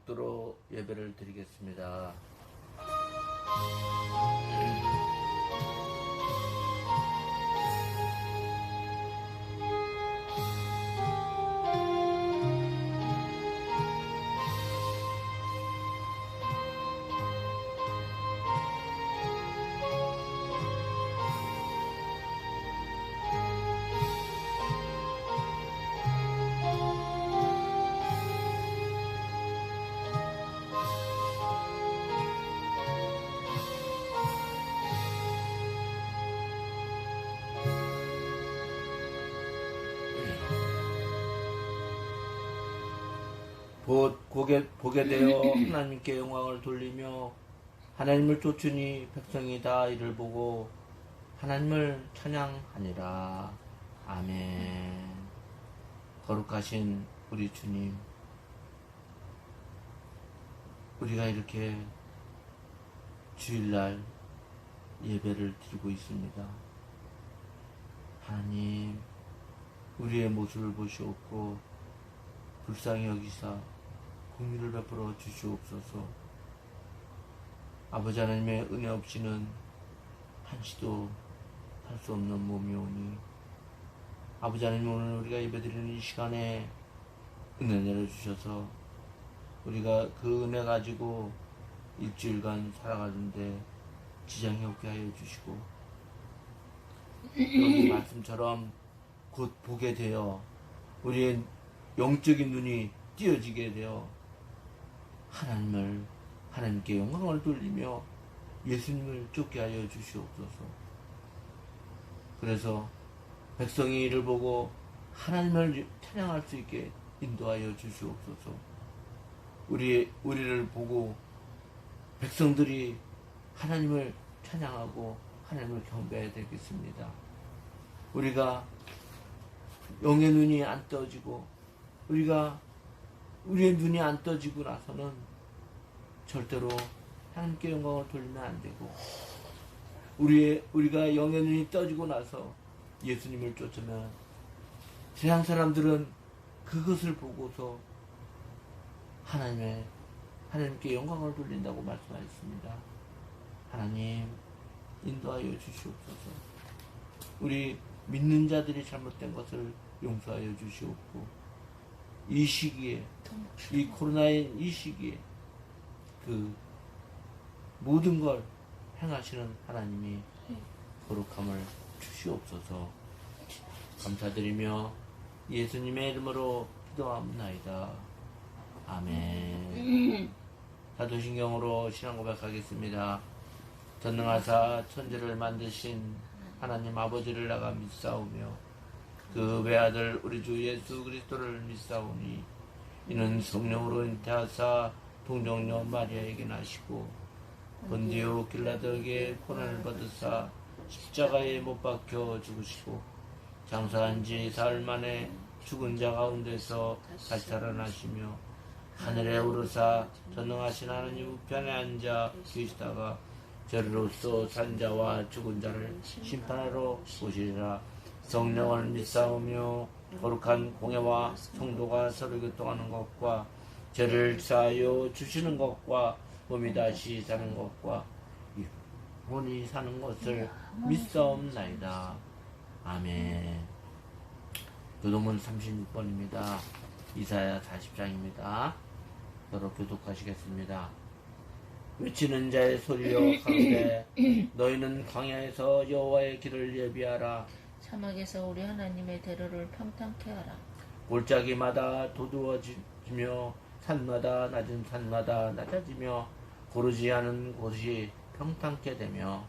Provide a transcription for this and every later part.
복도로 예배를 드리겠습니다. 보게 되어 하나님께 영광을 돌리며 하나님을 쫓으니 백성이 다 이를 보고 하나님을 찬양하니라. 아멘. 거룩하신 우리 주님, 우리가 이렇게 주일날 예배를 드리고 있습니다. 하나님, 우리의 모습을 보시옵고 불쌍히 여기사 공의를 베풀어 주시옵소서. 아버지 하나님의 은혜 없이는 한시도 할 수 없는 몸이오니 아버지 하나님, 오늘 우리가 예배드리는 이 시간에 은혜 내려주셔서 우리가 그 은혜 가지고 일주일간 살아가는데 지장이 없게 하여 주시고 여기 말씀처럼 곧 보게 되어 우리의 영적인 눈이 띄어지게 되어 하나님께 영광을 돌리며 예수님을 쫓게 하여 주시옵소서. 그래서 백성이 이를 보고 하나님을 찬양할 수 있게 인도하여 주시옵소서. 우리를 보고 백성들이 하나님을 찬양하고 하나님을 경배해야 되겠습니다. 우리가 영의 눈이 안 떠지고 우리의 눈이 안 떠지고 나서는 절대로 하나님께 영광을 돌리면 안 되고, 우리가 영의 눈이 떠지고 나서 예수님을 쫓으면 세상 사람들은 그것을 보고서 하나님께 영광을 돌린다고 말씀하셨습니다. 하나님, 인도하여 주시옵소서. 우리 믿는 자들이 잘못된 것을 용서하여 주시옵고, 이 시기에, 이 코로나의 이 시기에 그 모든 걸 행하시는 하나님이 거룩함을 주시옵소서. 감사드리며 예수님의 이름으로 기도합나이다. 아멘. 사도신경으로 신앙 고백하겠습니다. 전능하사 천지를 만드신 하나님 아버지를 나가 믿사오며 그 외아들 우리 주 예수 그리스도를 믿사오니 이는 성령으로 잉태하사 동정녀 마리아에게 나시고 본디오 길라드에게 고난을 받으사 십자가에 못 박혀 죽으시고 장사한 지 사흘 만에 죽은 자 가운데서 다시 살아나시며 하늘에 오르사 전능하신 하나님 우편에 앉아 계시다가 저리로서 산 자와 죽은 자를 심판하러 오시리라. 성령을 믿사오며 거룩한 공예와 성도가 서로 교통하는 것과 죄를 사하여 주시는 것과 몸이 다시 사는 것과 영원히 사는 것을 믿사옵나이다. 아멘. 교도문 36번입니다. 이사야 40장입니다. 서로 교독하시겠습니다. 외치는 자의 소리여 가로되 너희는 광야에서 여호와의 길을 예비하라. 사막에서 우리 하나님의 대로를 평탄케 하라. 골짜기마다 도두어지며 산마다 낮은 산마다 낮아지며 고르지 않은 곳이 평탄케 되며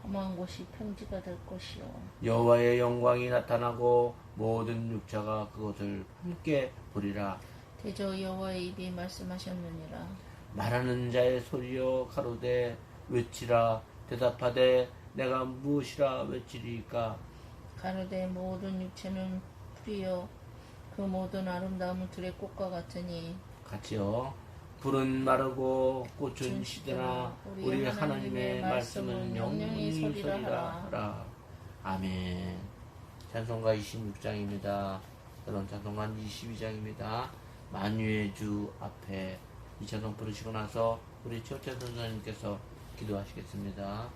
험한 곳이 평지가 될 것이요. 여호와의 영광이 나타나고 모든 육체가 그것을 함께 보리라. 대저 여호와의 입이 말씀하셨느니라. 말하는 자의 소리여 가로되 외치라. 대답하되 내가 무엇이라 외치리까. 가로되 모든 육체는 풀이요 그 모든 아름다움은 들의 꽃과 같으니. 같이요. 불은 마르고 꽃은 시드나 우리 하나님의 말씀은 영원히 소리라 하라. 아멘. 찬송가 26장입니다. 그런 찬송가 22장입니다. 만유의 주 앞에 2차동 부르시고 나서 우리 최우철 선생님께서 기도하시겠습니다.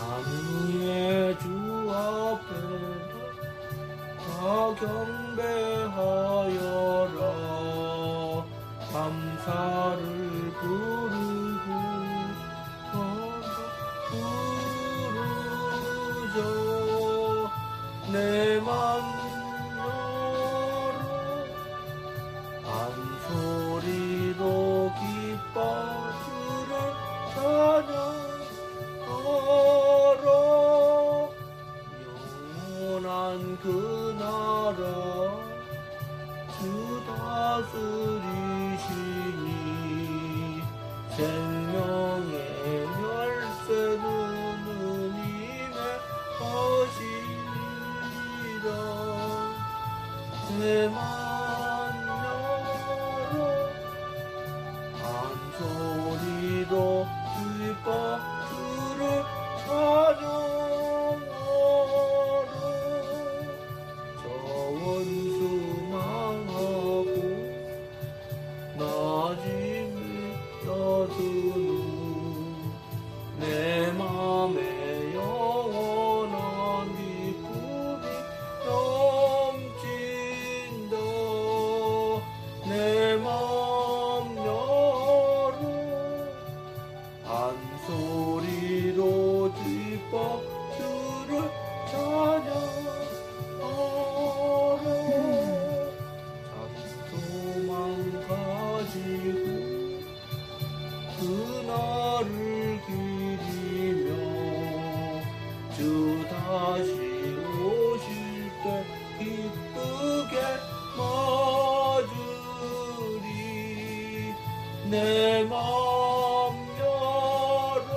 만유의 주 앞에 다 경배하여라. 감사를 부르고 부르죠. 내 맘 열어 한 소리로 기뻐 주를 찬양하라. 영원한 그 나라 주 다스리시니 생명의 열쇠는 주님의 것이라. 내 맘 열어 한 소리로 기뻐 주를 찬양하라. 저 원수 망하고 나짐이 떠드는 내 맘에 영원한 기쁨이 넘친다. 내 맘 열어 한 소리로 기뻐 주를 찬양하라. 소망 가지고 그날을 기리며 주 다시 오실 때 기쁘게 맞으리. 내 맘 열어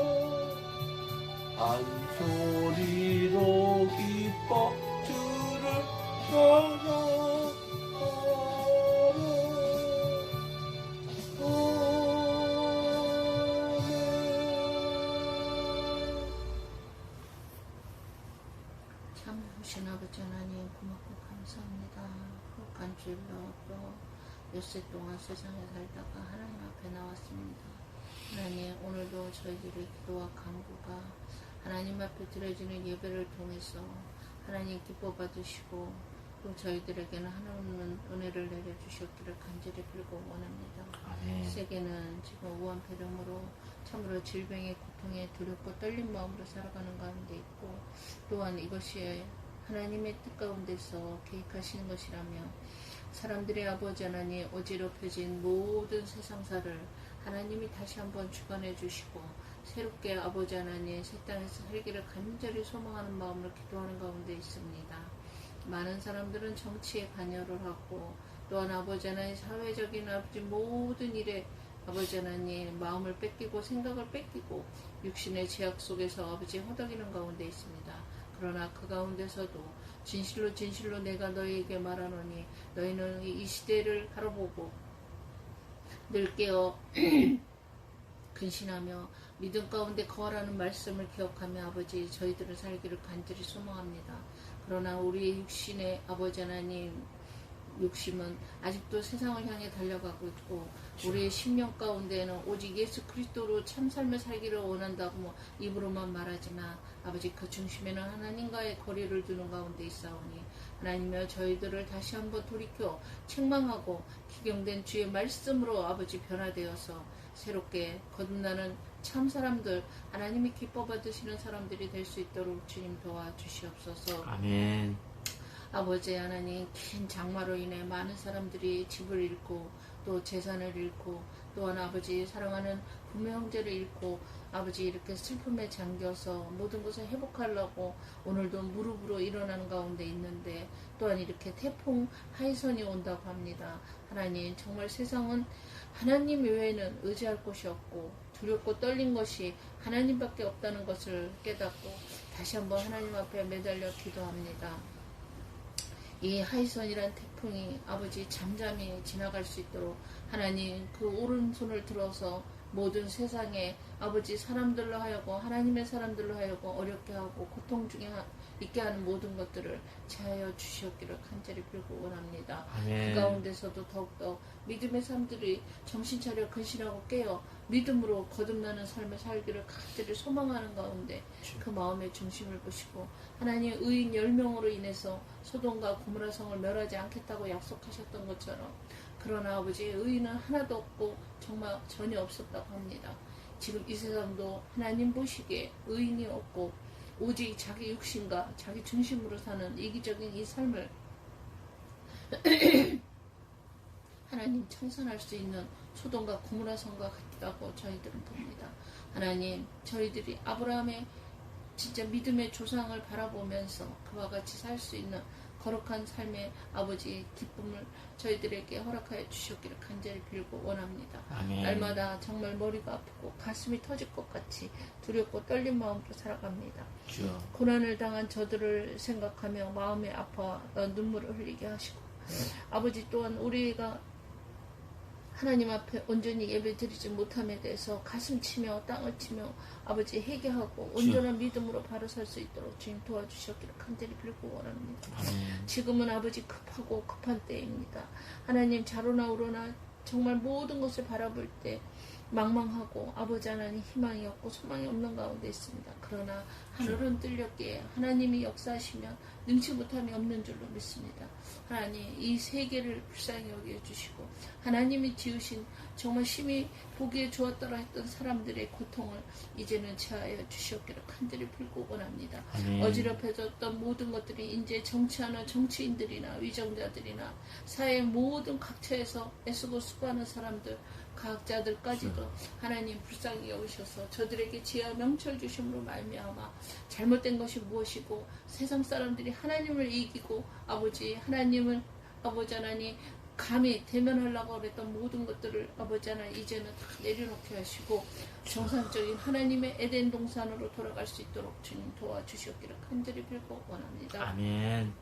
한 소리로 기뻐 주를 참으신 아버지 하나님 고맙고 감사합니다. 한 주일로 또 엿새 동안 세상에 살다가 하나님 앞에 나왔습니다. 하나님 하나님도 저희들의 기도와 간구가 하나님 앞에 드려지는 예배를 통해서 하나님 기뻐 받으시고 또 저희들에게는 하나님은 은혜를 내려주셨기를 간절히 빌고 원합니다. 아멘. 세계는 지금 우한폐렴으로 참으로 질병의 고통에 두렵고 떨린 마음으로 살아가는 가운데 있고 또한 이것이 하나님의 뜻 가운데서 계획하시는 것이라며 사람들의 아버지 하나님 어지럽혀진 모든 세상사를 하나님이 다시 한번 주관해 주시고 새롭게 아버지 하나님 새 땅에서 살기를 간절히 소망하는 마음으로 기도하는 가운데 있습니다. 많은 사람들은 정치에 관여를 하고 또한 아버지 하나님 사회적인 아버지 모든 일에 아버지 하나님 마음을 뺏기고 생각을 뺏기고 육신의 제약 속에서 아버지 허덕이는 가운데 있습니다. 그러나 그 가운데서도 진실로 진실로 내가 너희에게 말하노니 너희는 이 시대를 바라보고 늘 깨어 근신하며 믿음 가운데 거하라는 말씀을 기억하며 아버지 저희들을 살기를 간절히 소망합니다. 그러나 우리의 육신의 아버지 하나님 욕심은 아직도 세상을 향해 달려가고 있고 우리의 심령 가운데에는 오직 예수 그리스도로 참 삶을 살기를 원한다고 입으로만 말하지만 아버지 그 중심에는 하나님과의 거리를 두는 가운데 있사오니 하나님여 저희들을 다시 한번 돌이켜 책망하고 기경된 주의 말씀으로 아버지 변화되어서 새롭게 거듭나는 참 사람들 하나님이 기뻐 받으시는 사람들이 될 수 있도록 주님 도와주시옵소서. 아멘. 아버지 하나님 긴 장마로 인해 많은 사람들이 집을 잃고 또 재산을 잃고 또한 아버지 사랑하는 부모 형제를 잃고 아버지 이렇게 슬픔에 잠겨서 모든 것을 회복하려고 오늘도 무릎으로 일어나는 가운데 있는데 또한 이렇게 태풍 하이선이 온다고 합니다. 하나님 정말 세상은 하나님 외에는 의지할 곳이 없고 두렵고 떨린 것이 하나님밖에 없다는 것을 깨닫고 다시 한번 하나님 앞에 매달려 기도합니다. 이 하이선이란 태풍이 아버지 잠잠히 지나갈 수 있도록 하나님 그 오른손을 들어서 모든 세상에 아버지 사람들로 하여금 하나님의 사람들로 하여금 어렵게 하고 고통 중에 있게 하는 모든 것들을 제하여 주시옵기를 간절히 빌고 원합니다. 아멘. 그 가운데서도 더욱더 믿음의 사람들이 정신 차려 근신하고 깨어 믿음으로 거듭나는 삶을 살기를 간절히 소망하는 가운데 그 마음의 중심을 보시고 하나님의 의인 10명으로 인해서 소돔과 고모라 성을 멸하지 않겠다고 약속하셨던 것처럼 그러나 아버지의 의인은 하나도 없고 정말 전혀 없었다고 합니다. 지금 이 세상도 하나님 보시기에 의인이 없고 오직 자기 육신과 자기 중심으로 사는 이기적인 이 삶을 하나님 청산할 수 있는 소돔과 고모라 성과 같다고 저희들은 봅니다. 하나님 저희들이 아브라함의 진짜 믿음의 조상을 바라보면서 그와 같이 살 수 있는 거룩한 삶의 아버지의 기쁨을 저희들에게 허락하여 주셨기를 간절히 빌고 원합니다. 아멘. 날마다 정말 머리가 아프고 가슴이 터질 것 같이 두렵고 떨린 마음으로 살아갑니다. 주여. 고난을 당한 저들을 생각하며 마음이 아파 눈물을 흘리게 하시고 아버지 또한 우리가 하나님 앞에 온전히 예배 드리지 못함에 대해서 가슴 치며 땅을 치며 아버지 회개하고 온전한 믿음으로 바로 설 수 있도록 주님 도와주셨기를 간절히 빌고 원합니다. 아멘. 지금은 아버지 급하고 급한 때입니다. 하나님 자로나 우로나 정말 모든 것을 바라볼 때 망망하고 아버지 하나님 희망이 없고 소망이 없는 가운데 있습니다. 그러나 하늘은 뚫렸기에 하나님이 역사하시면 능치 못함이 없는 줄로 믿습니다. 하나님 이 세계를 불쌍히 여겨주시고 하나님이 지으신 정말 심히 보기에 좋았더라 했던 사람들의 고통을 이제는 제하여 주시옵기를 간절히 빌고 원합니다. 아멘. 어지럽혀졌던 모든 것들이 이제 정치하는 정치인들이나 위정자들이나 사회의 모든 각처에서 애쓰고 수고하는 사람들 과학자들까지도 하나님 불쌍히 여기셔서 저들에게 지혜와 명철 주심으로 말미암아 잘못된 것이 무엇이고 세상 사람들이 하나님을 이기고 아버지 하나님을 아버지 하나님 감히 대면하려고 그랬던 모든 것들을 아버지 하나님 이제는 다 내려놓게 하시고 정상적인 하나님의 에덴 동산으로 돌아갈 수 있도록 주님 도와주시옵기를 간절히 빌고 원합니다. 아멘.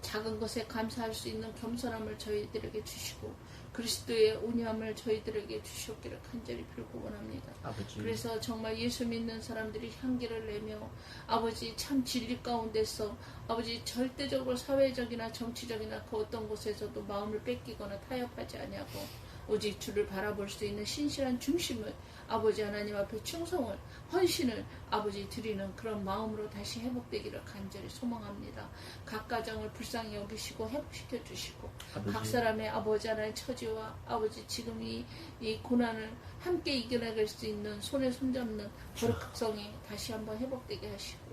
작은 것에 감사할 수 있는 겸손함을 저희들에게 주시고 그리스도의 온유함을 저희들에게 주시옵기를 간절히 빌고 원합니다. 아버지. 그래서 정말 예수 믿는 사람들이 향기를 내며 아버지 참 진리 가운데서 아버지 절대적으로 사회적이나 정치적이나 그 어떤 곳에서도 마음을 뺏기거나 타협하지 아니하고 오직 주를 바라볼 수 있는 신실한 중심을 아버지 하나님 앞에 충성을 헌신을 아버지 드리는 그런 마음으로 다시 회복되기를 간절히 소망합니다. 각 가정을 불쌍히 여기시고 회복시켜 주시고 아버지. 각 사람의 아버지 하나의 처지와 아버지 지금 이 고난을 함께 이겨내갈 수 있는 손에 손잡는 거룩성이 다시 한번 회복되게 하시고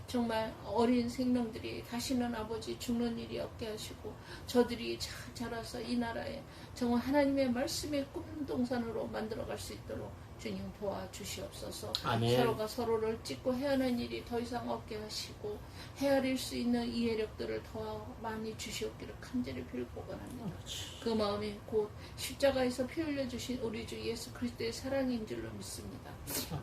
정말 어린 생명들이 다시는 아버지 죽는 일이 없게 하시고 저들이 잘 자라서 이 나라에 정말 하나님의 말씀의 꿈 동산으로 만들어갈 수 있도록 주님 도와주시옵소서. 아멘. 서로가 서로를 찢고 헤아리는 일이 더 이상 없게 하시고 헤아릴 수 있는 이해력들을 더 많이 주시옵기를 간절히 빌고 원합니다. 그 마음이 곧 십자가에서 피 흘려주신 우리 주 예수 그리스도의 사랑인 줄로 믿습니다.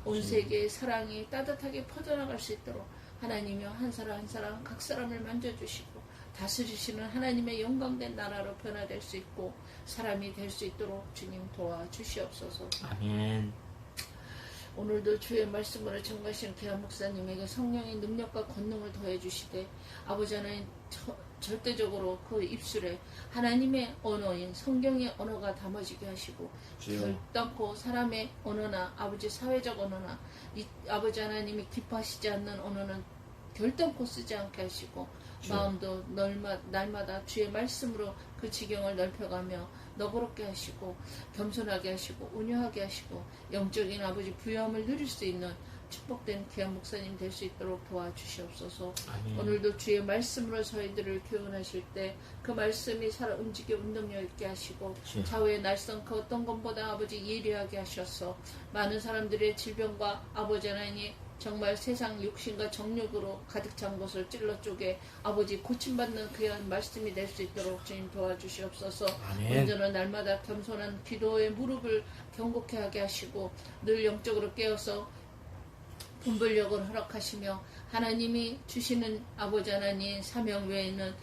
온 세계의 사랑이 따뜻하게 퍼져나갈 수 있도록 하나님이여 한 사람 한 사람 각 사람을 만져주시고 다스리시는 하나님의 영광된 나라로 변화될 수 있고 사람이 될 수 있도록 주님 도와주시옵소서. 아멘. 오늘도 주의 말씀으로 증거하시는 계한 목사님에게 성령의 능력과 권능을 더해주시되 아버지 하나님 절대적으로 그 입술에 하나님의 언어인 성경의 언어가 담아지게 하시고 결단코 사람의 언어나 아버지 사회적 언어나 아버지 하나님이 기뻐하시지 않는 언어는 결단코 쓰지 않게 하시고 마음도 날마다 주의 말씀으로 그 지경을 넓혀가며 너그럽게 하시고 겸손하게 하시고 온유하게 하시고 영적인 아버지 부여함을 누릴 수 있는 축복된 귀한 목사님 될 수 있도록 도와주시옵소서. 아멘. 오늘도 주의 말씀으로 저희들을 교훈하실 때 그 말씀이 살아 움직여 운동력 있게 하시고 좌우의 날선 그 어떤 것보다 아버지 예리하게 하셔서 많은 사람들의 질병과 아버지 하나님 정말 세상 육신과 정욕으로 가득 찬 것을 찔러 쪼개 아버지 고침받는 귀한 말씀이 될 수 있도록 주님 도와주시옵소서. 아멘. 온전한 날마다 겸손한 기도의 무릎을 경고케 하게 하시고 늘 영적으로 깨어서 분별력을 허락하시며 하나님이 주시는 아버지 하나님 사명 외에는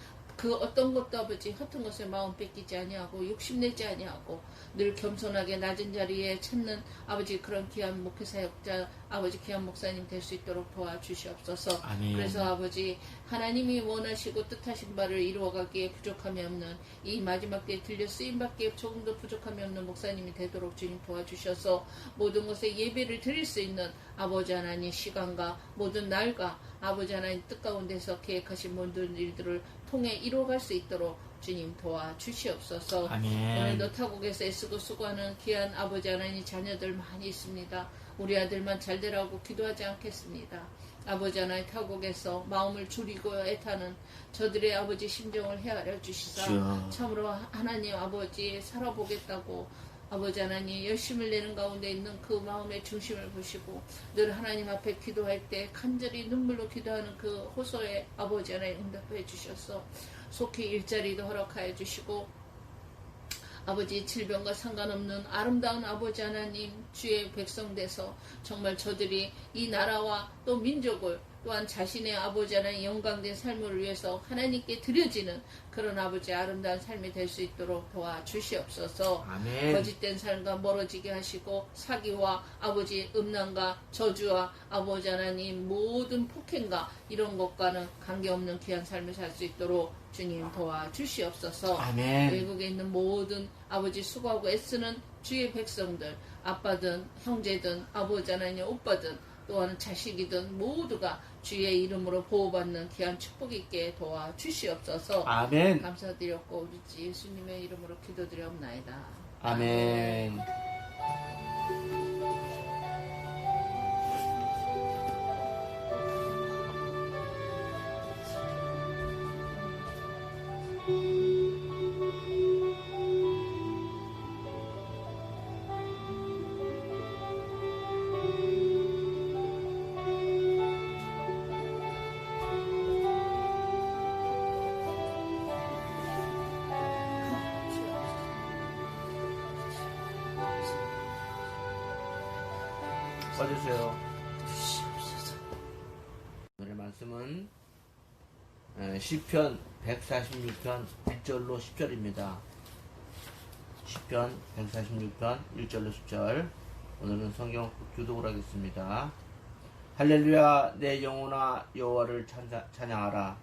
그 어떤 것도 아버지 허튼 것에 마음 뺏기지 아니하고 욕심내지 아니하고 늘 겸손하게 낮은 자리에 찾는 아버지 그런 귀한 목회사역자 아버지 귀한 목사님 될 수 있도록 도와주시옵소서. 아멘. 그래서 아버지 하나님이 원하시고 뜻하신 바를 이루어가기에 부족함이 없는 이 마지막 때에 들려 쓰임받기에 조금도 부족함이 없는 목사님이 되도록 주님 도와주셔서 모든 것에 예배를 드릴 수 있는 아버지 하나님 시간과 모든 날과 아버지 하나님 뜻 가운데서 계획하신 모든 일들을 통해 이루어갈 수 있도록 주님 도와주시옵소서. 아멘. 오늘도 타국에서 애쓰고 수고하는 귀한 아버지 하나님 자녀들 많이 있습니다. 우리 아들만 잘 되라고 기도하지 않겠습니다. 아버지 하나님 타국에서 마음을 줄이고 애타는 저들의 아버지 심정을 헤아려 주시사 주여. 참으로 하나님 아버지 살아보겠다고 아버지 하나님 열심을 내는 가운데 있는 그 마음의 중심을 보시고 늘 하나님 앞에 기도할 때 간절히 눈물로 기도하는 그 호소에 아버지 하나님 응답해 주셔서 속히 일자리도 허락하여 주시고 아버지 질병과 상관없는 아름다운 아버지 하나님 주의 백성 돼서 정말 저들이 이 나라와 또 민족을 또한 자신의 아버지 하나님 영광된 삶을 위해서 하나님께 드려지는 그런 아버지 아름다운 삶이 될 수 있도록 도와주시옵소서. 아멘. 거짓된 삶과 멀어지게 하시고 사기와 아버지 음란과 저주와 아버지 하나님 모든 폭행과 이런 것과는 관계없는 귀한 삶을 살 수 있도록 주님 도와주시옵소서. 아멘. 외국에 있는 모든 아버지 수고하고 애쓰는 주의 백성들 아빠든 형제든 아버지 하나님 오빠든 또한 자식이든 모두가 주의 이름으로 보호받는 귀한 축복 있게 도와주시옵소서. 아멘. 감사드렸고 우리 주 예수님의 이름으로 기도드리옵나이다. 아멘. 꺼주세요. 오늘의 말씀은 시편 146편 1절로 10절입니다. 시편 146편 1절로 10절. 오늘은 성경 교독을 하겠습니다. 할렐루야, 내 영혼아 여호와를 찬양하라.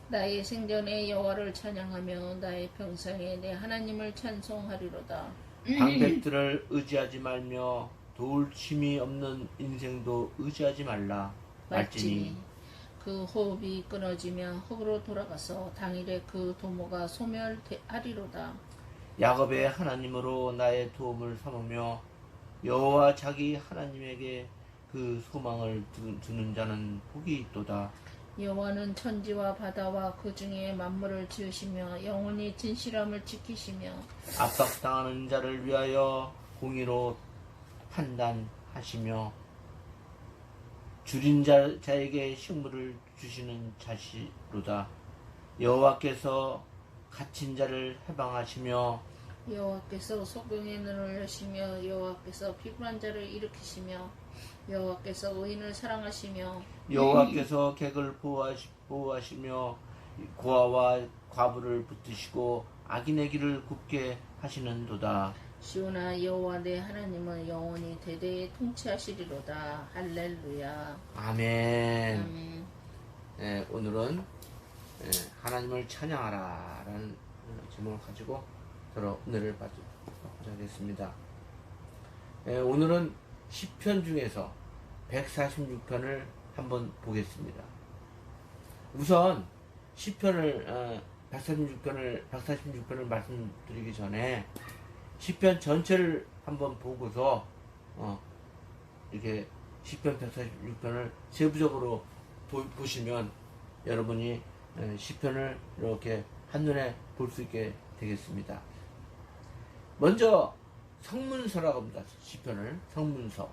나의 생전에 여호와를 찬양하며 나의 평생에 내 하나님을 찬송하리로다. 방백들을 의지하지 말며 도울 힘이 없는 인생도 의지하지 말라. 말지니 그 호흡이 끊어지며 흙으로 돌아가서 당일에 그 도모가 소멸하리로다. 야곱의 하나님으로 나의 도움을 삼으며 여호와 자기 하나님에게 그 소망을 두는 자는 복이 있도다. 여호와는 천지와 바다와 그 중에 만물을 지으시며 영원히 진실함을 지키시며 압박당하는 자를 위하여 공의로 판단하시며 줄인 자에게 식물을 주시는 자시로다. 여호와께서 갇힌 자를 해방하시며 여호와께서 소경의 눈을 여시며 여호와께서 피곤한 자를 일으키시며 여호와께서 의인을 사랑하시며 여호와께서 객을 보호하시며 고아와 과부를 붙드시고 악인의 길을 굽게 하시는도다. 시온아 여호와 내 하나님은 영원히 대대에 통치하시리로다. 할렐루야. 아멘. 아멘. 오늘은 하나님을 찬양하라 라는 제목을 가지고 서로 은혜를 받고자 하겠습니다. 오늘은 시편 중에서 146편을 한번 보겠습니다. 우선 시편을 146편을 말씀드리기 전에 시편 전체를 한번 보고서 이렇게 시편 146편을 세부적으로 보시면 여러분이 시편을 이렇게 한눈에 볼 수 있게 되겠습니다. 먼저 성문서라고 합니다. 시편을 성문서.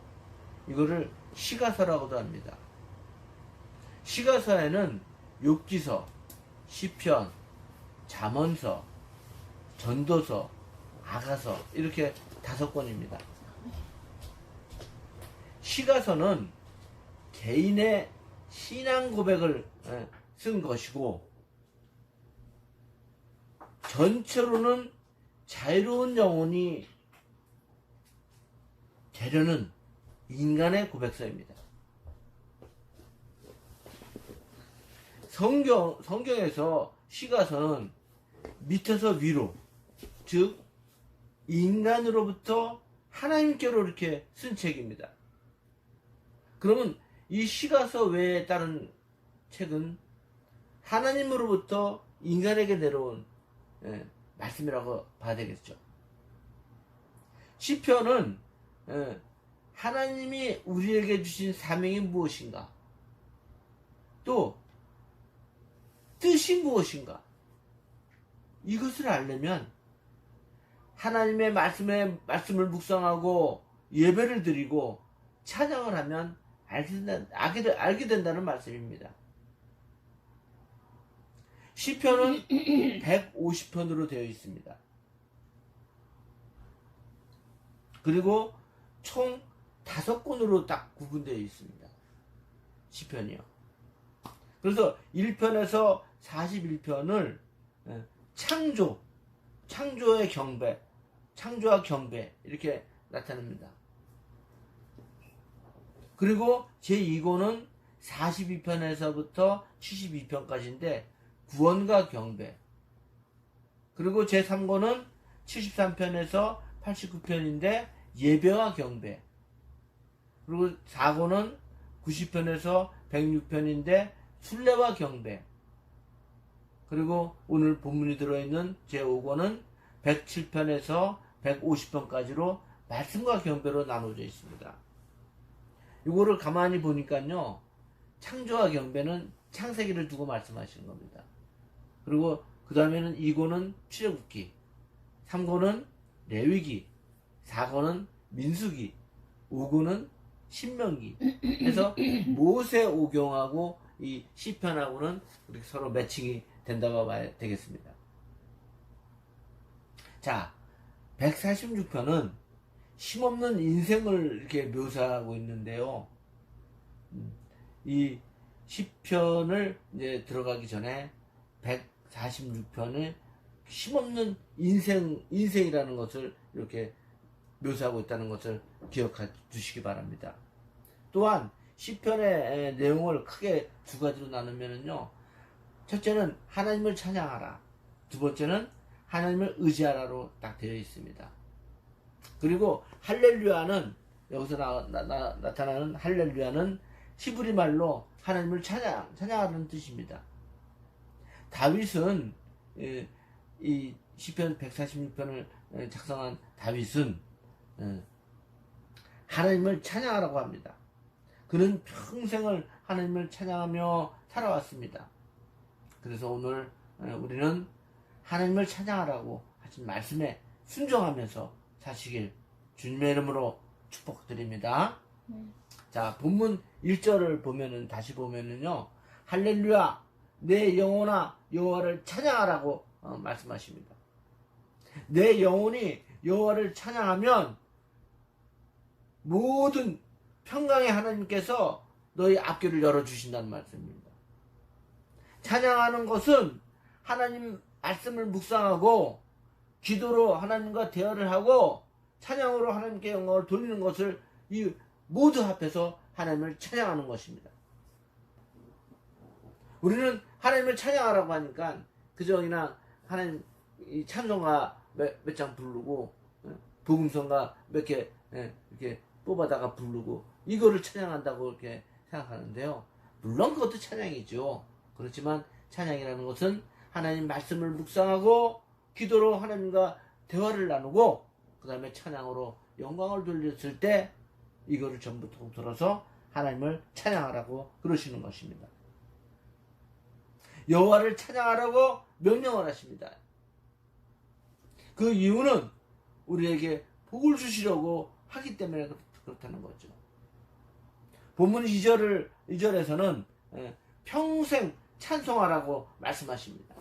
이거를 시가서라고도 합니다. 시가서에는 욥기서, 시편, 잠언서, 전도서, 아가서 이렇게 5권입니다. 시가서는 개인의 신앙 고백을 쓴 것이고 전체로는 자유로운 영혼이 되려는 인간의 고백서입니다. 성경에서 시가서는 밑에서 위로, 즉 인간으로부터 하나님께로 이렇게 쓴 책입니다. 그러면 이 시가서 외에 다른 책은 하나님으로부터 인간에게 내려온 말씀이라고 봐야 되겠죠. 시편은 하나님이 우리에게 주신 사명이 무엇인가, 또 뜻이 무엇인가, 이것을 알려면 하나님의 말씀을 묵상하고 예배를 드리고 찬양을 하면 알게 된다는 말씀입니다. 시편은 150편으로 되어 있습니다. 그리고 총 5권으로 딱 구분되어 있습니다. 시편이요. 그래서 1편에서 41편을 창조의 경배, 창조와 경배 이렇게 나타냅니다. 그리고 제2권은 42편에서부터 72편까지인데 구원과 경배, 그리고 제3권은 73편에서 89편인데 예배와 경배, 그리고 4권은 90편에서 106편인데 순례와 경배, 그리고 오늘 본문이 들어있는 제5권은 107편에서 150편까지로 말씀과 경배로 나눠져 있습니다. 이거를 가만히 보니까요, 창조와 경배는 창세기를 두고 말씀하시는 겁니다. 그리고 그 다음에는 2권은 출애굽기, 3권은 레위기, 4권은 민수기, 5권은 신명기 해서 모세오경하고 이 시편하고는 이렇게 서로 매칭이 된다고 봐야 되겠습니다. 자, 146편은 힘없는 인생을 이렇게 묘사하고 있는데요. 이 시편을 이제 들어가기 전에 146편에 힘없는 인생이라는 것을 이렇게 묘사하고 있다는 것을 기억해 주시기 바랍니다. 또한 시편의 내용을 크게 두 가지로 나누면요, 첫째는 하나님을 찬양하라, 두 번째는 하나님을 의지하라로 딱 되어 있습니다. 그리고 할렐루야는, 여기서 나타나는 할렐루야는 히브리 말로 하나님을 찬양하는 뜻입니다. 다윗은 이 시편 146편을 작성한 다윗은 하나님을 찬양하라고 합니다. 그는 평생을 하나님을 찬양하며 살아왔습니다. 그래서 오늘 우리는 하나님을 찬양하라고 하신 말씀에 순종하면서 사시길 주님의 이름으로 축복드립니다. 자, 본문 1절을 보면은, 다시 보면은요, 할렐루야 내 영혼아 여호와를 찬양하라고 말씀하십니다. 내 영혼이 여호와를 찬양하면 모든 평강의 하나님께서 너희 앞길을 열어주신다는 말씀입니다. 찬양하는 것은 하나님 말씀을 묵상하고 기도로 하나님과 대화를 하고 찬양으로 하나님께 영광을 돌리는 것을 이 모두 합해서 하나님을 찬양하는 것입니다. 우리는 하나님을 찬양하라고 하니까 그저 그냥 하나님 이 찬송가 몇 장 부르고 복음성가 몇 개 이렇게 뽑아다가 부르고 이거를 찬양한다고 이렇게 생각하는데요. 물론 그것도 찬양이죠. 그렇지만 찬양이라는 것은 하나님 말씀을 묵상하고 기도로 하나님과 대화를 나누고 그 다음에 찬양으로 영광을 돌렸을 때 이거를 전부 통틀어서 하나님을 찬양하라고 그러시는 것입니다. 여호와를 찬양하라고 명령을 하십니다. 그 이유는 우리에게 복을 주시려고 하기 때문에 그렇다는 거죠. 본문 2절에서는 평생 찬송하라고 말씀하십니다.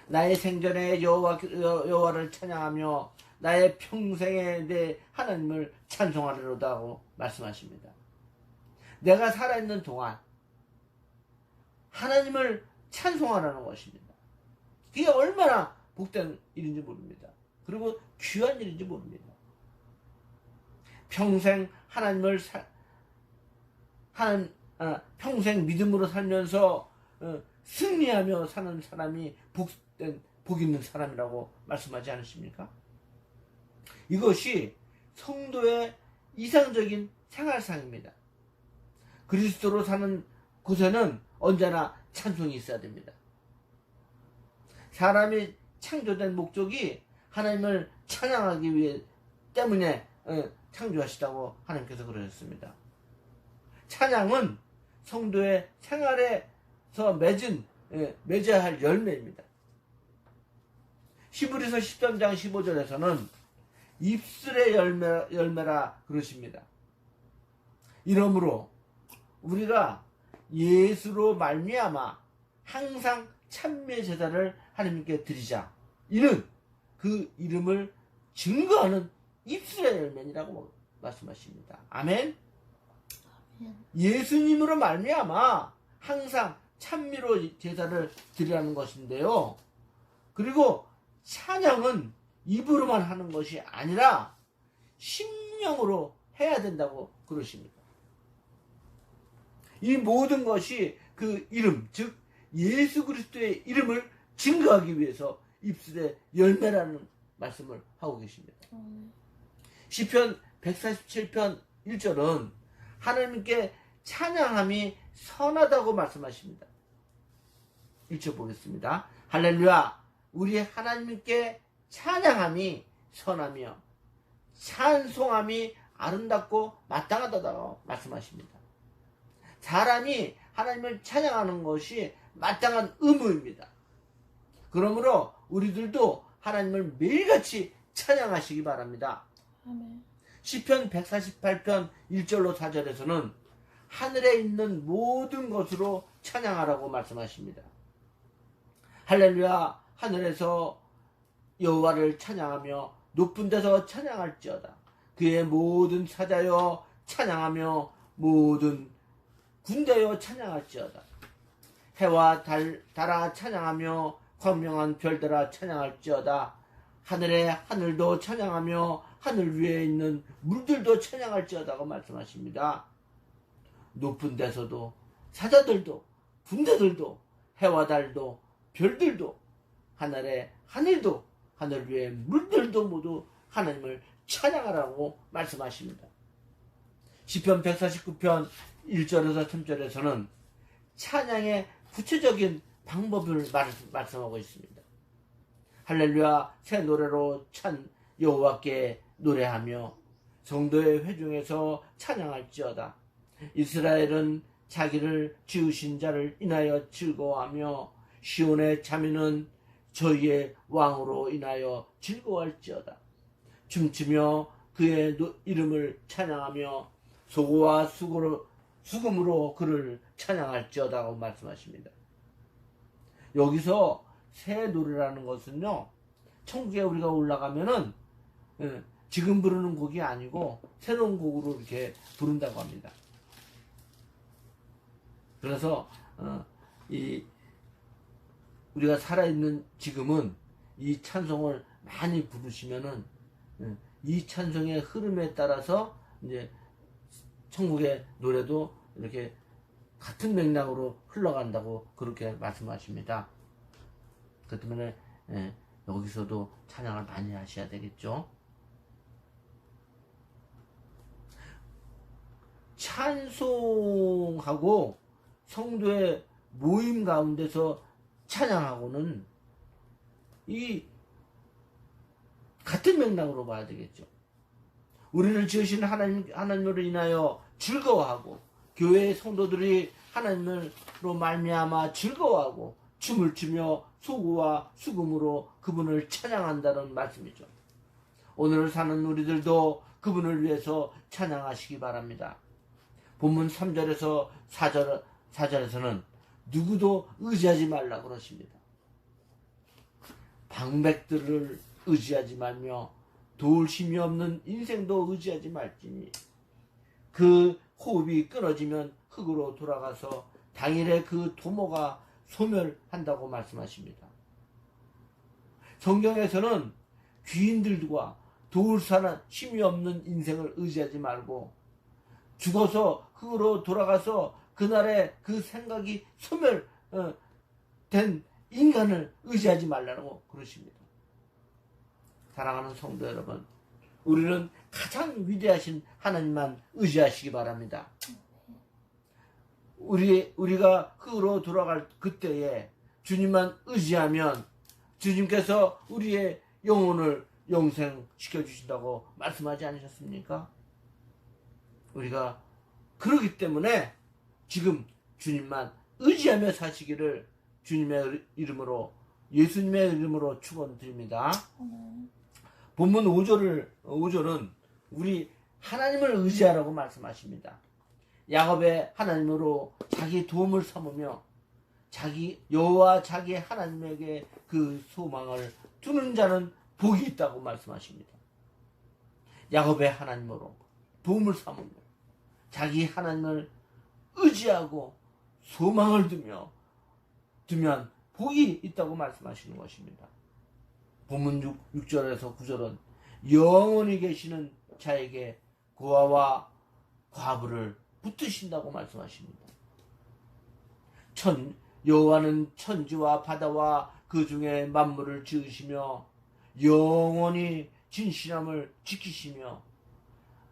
나의 생전에 여호와를 찬양하며 나의 평생에 내 하나님을 찬송하리로다고 말씀하십니다. 내가 살아있는 동안 하나님을 찬송하라는 것입니다. 그게 얼마나 복된 일인지 모릅니다. 그리고 귀한 일인지 모릅니다. 평생 하나님을 평생 믿음으로 살면서 승리하며 사는 사람이 복 있는 사람이라고 말씀하지 않으십니까? 이것이 성도의 이상적인 생활상입니다. 그리스도로 사는 곳에는 언제나 찬송이 있어야 됩니다. 사람이 창조된 목적이 하나님을 찬양하기 위해 때문에 창조하시다고 하나님께서 그러셨습니다. 찬양은 성도의 생활에서 맺어야 할 열매입니다. 히브리서 13장 15절에서는 입술의 열매라 그러십니다. 이러므로 우리가 예수로 말미암아 항상 찬미의 제사를 하나님께 드리자. 이는 그 이름을 증거하는 입술의 열매니라고 말씀하십니다. 아멘. 예수님으로 말미암아 항상 찬미로 제사를 드리라는 것인데요. 그리고 찬양은 입으로만 하는 것이 아니라 심령으로 해야 된다고 그러십니다. 이 모든 것이 그 이름, 즉 예수 그리스도의 이름을 증거하기 위해서 입술의 열매라는 말씀을 하고 계십니다. 시편 147편 1절은 하나님께 찬양함이 선하다고 말씀하십니다. 1절 보겠습니다. 할렐루야, 우리 하나님께 찬양함이 선하며 찬송함이 아름답고 마땅하다고 말씀하십니다. 사람이 하나님을 찬양하는 것이 마땅한 의무입니다. 그러므로 우리들도 하나님을 매일같이 찬양하시기 바랍니다. 아멘. 시편 148편 1절로 4절에서는 하늘에 있는 모든 것으로 찬양하라고 말씀하십니다. 할렐루야, 하늘에서 여호와를 찬양하며 높은 데서 찬양할지어다. 그의 모든 사자여 찬양하며 모든 군대여 찬양할지어다. 해와 달아 찬양하며 광명한 별들아 찬양할지어다. 하늘의 하늘도 찬양하며 하늘 위에 있는 물들도 찬양할지어다고 말씀하십니다. 높은 데서도 사자들도 군대들도 해와 달도 별들도 하늘의 하늘도 하늘 위에 물들도 모두 하나님을 찬양하라고 말씀하십니다. 시편 149편 1절에서 3절에서는 찬양의 구체적인 방법을 말씀하고 있습니다. 할렐루야, 새 노래로 여호와께 노래하며 성도의 회중에서 찬양할지어다. 이스라엘은 자기를 지으신 자를 인하여 즐거워하며 시온의 자매는 저희의 왕으로 인하여 즐거워할지어다. 춤추며 그의 이름을 찬양하며 소고와 수금으로 그를 찬양할지어다고 말씀하십니다. 여기서 새 노래라는 것은요, 천국에 우리가 올라가면은 지금 부르는 곡이 아니고 새로운 곡으로 이렇게 부른다고 합니다. 그래서 우리가 살아있는 지금은 이 찬송을 많이 부르시면은 이 찬송의 흐름에 따라서 이제 천국의 노래도 이렇게 같은 맥락으로 흘러간다고 그렇게 말씀하십니다. 그 때문에 여기서도 찬양을 많이 하셔야 되겠죠. 찬송하고 성도의 모임 가운데서 찬양하고는 이 같은 맥락으로 봐야 되겠죠. 우리를 지으신 하나님으로 인하여 즐거워하고 교회의 성도들이 하나님으로 말미암아 즐거워하고 춤을 추며 소고와 수금으로 그분을 찬양한다는 말씀이죠. 오늘 사는 우리들도 그분을 위해서 찬양하시기 바랍니다. 본문 3절에서 4절에서는 누구도 의지하지 말라 그러십니다. 방백들을 의지하지 말며 도울 힘이 없는 인생도 의지하지 말지니 그 호흡이 끊어지면 흙으로 돌아가서 당일에 그 도모가 소멸한다고 말씀하십니다. 성경에서는 귀인들과 도울 사람 힘이 없는 인생을 의지하지 말고 죽어서 흙으로 돌아가서 그날의 그 생각이 소멸된 인간을 의지하지 말라고 그러십니다. 사랑하는 성도 여러분, 우리는 가장 위대하신 하나님만 의지하시기 바랍니다. 우리가 흙으로 돌아갈 그때에 주님만 의지하면 주님께서 우리의 영혼을 영생시켜 주신다고 말씀하지 않으셨습니까? 우리가 그러기 때문에 지금 주님만 의지하며 사시기를 주님의 이름으로, 예수님의 이름으로 축원드립니다. 본문 5절은 우리 하나님을 의지하라고 말씀하십니다. 야곱의 하나님으로 자기 도움을 삼으며 여호와 자기 하나님에게 그 소망을 두는 자는 복이 있다고 말씀하십니다. 야곱의 하나님으로 도움을 삼으며 자기 하나님을 의지하고 소망을 두면 복이 있다고 말씀하시는 것입니다. 본문 6절에서 9절은 영원히 계시는 자에게 고아와 과부를 붙으신다고 말씀하십니다. 여호와는 천지와 바다와 그 중에 만물을 지으시며 영원히 진실함을 지키시며